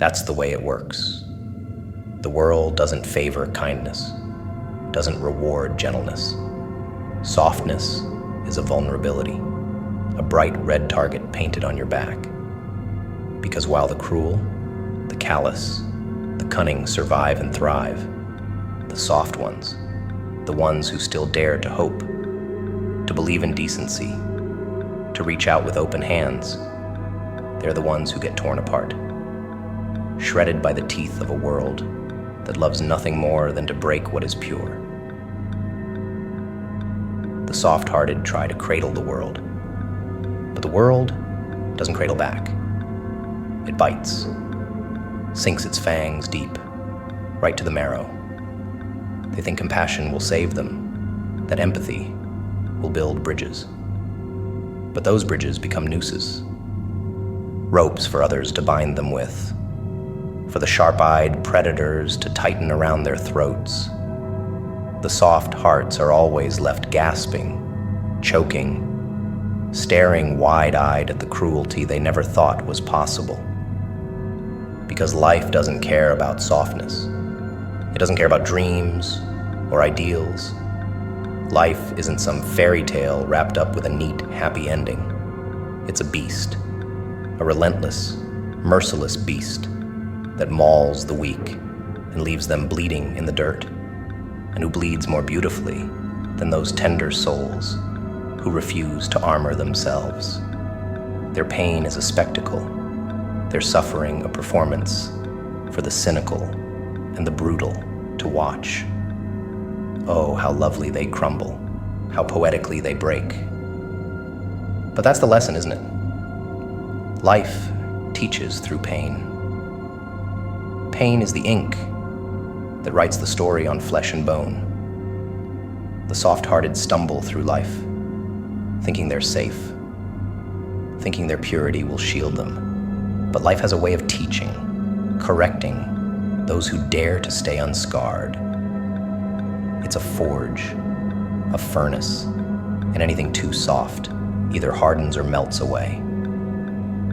That's the way it works. The world doesn't favor kindness, doesn't reward gentleness. Softness is a vulnerability, a bright red target painted on your back. Because while the cruel, the callous, the cunning survive and thrive, the soft ones, the ones who still dare to hope, to believe in decency, to reach out with open hands, they're the ones who get torn apart, shredded by the teeth of a world that loves nothing more than to break what is pure. The soft-hearted try to cradle the world, but the world doesn't cradle back. It bites, sinks its fangs deep, right to the marrow. They think compassion will save them, that empathy will build bridges. But those bridges become nooses, ropes for others to bind them with, for the sharp-eyed predators to tighten around their throats. The soft hearts are always left gasping, choking, staring wide-eyed at the cruelty they never thought was possible. Because life doesn't care about softness. It doesn't care about dreams or ideals. Life isn't some fairy tale wrapped up with a neat, happy ending. It's a beast, a relentless, merciless beast that mauls the weak and leaves them bleeding in the dirt, and who bleeds more beautifully than those tender souls who refuse to armor themselves. Their pain is a spectacle, their suffering a performance for the cynical and the brutal to watch. Oh, how lovely they crumble, how poetically they break. But that's the lesson, isn't it? Life teaches through pain. Pain is the ink that writes the story on flesh and bone. The soft-hearted stumble through life, thinking they're safe, thinking their purity will shield them. But life has a way of teaching, correcting those who dare to stay unscarred. It's a forge, a furnace, and anything too soft either hardens or melts away.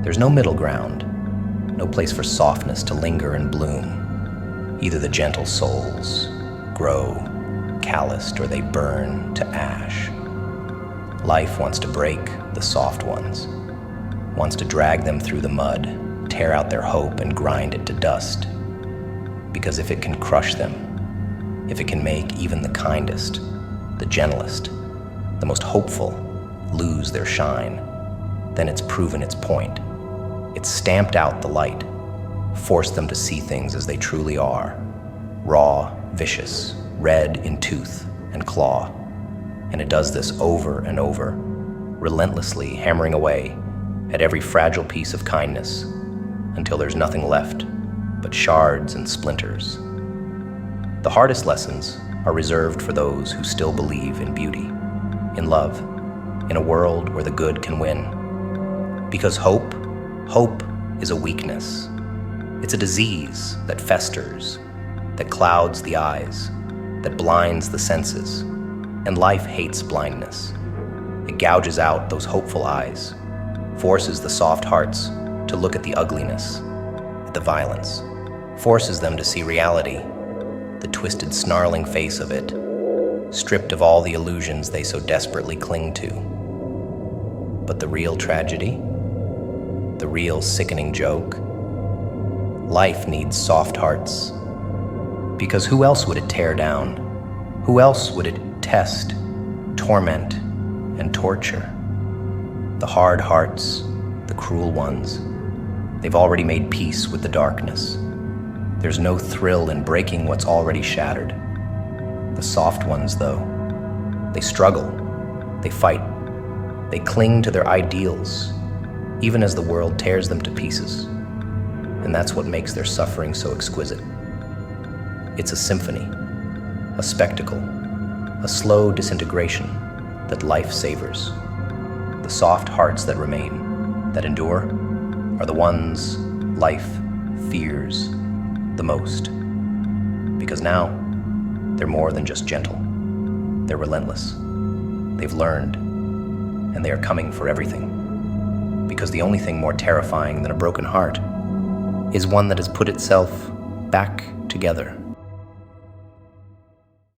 There's no middle ground, no place for softness to linger and bloom. Either the gentle souls grow calloused or they burn to ash. Life wants to break the soft ones, wants to drag them through the mud, tear out their hope and grind it to dust. Because if it can crush them, if it can make even the kindest, the gentlest, the most hopeful lose their shine, then it's proven its point. It's stamped out the light, forced them to see things as they truly are, raw, vicious, red in tooth and claw. And it does this over and over, relentlessly hammering away at every fragile piece of kindness until there's nothing left but shards and splinters. The hardest lessons are reserved for those who still believe in beauty, in love, in a world where the good can win. Because hope is a weakness. It's a disease that festers, that clouds the eyes, that blinds the senses. And life hates blindness. It gouges out those hopeful eyes, forces the soft hearts to look at the ugliness, at the violence, forces them to see reality, the twisted, snarling face of it, stripped of all the illusions they so desperately cling to. But the real tragedy, the real sickening joke, life needs soft hearts. Because who else would it tear down? Who else would it test, torment, and torture? The hard hearts, the cruel ones, they've already made peace with the darkness. There's no thrill in breaking what's already shattered. The soft ones, though, they struggle, they fight, they cling to their ideals, even as the world tears them to pieces. And that's what makes their suffering so exquisite. It's a symphony, a spectacle, a slow disintegration that life savors. The soft hearts that remain, that endure, are the ones life fears the most. Because now, they're more than just gentle. They're relentless. They've learned, and they are coming for everything. Because the only thing more terrifying than a broken heart is one that has put itself back together.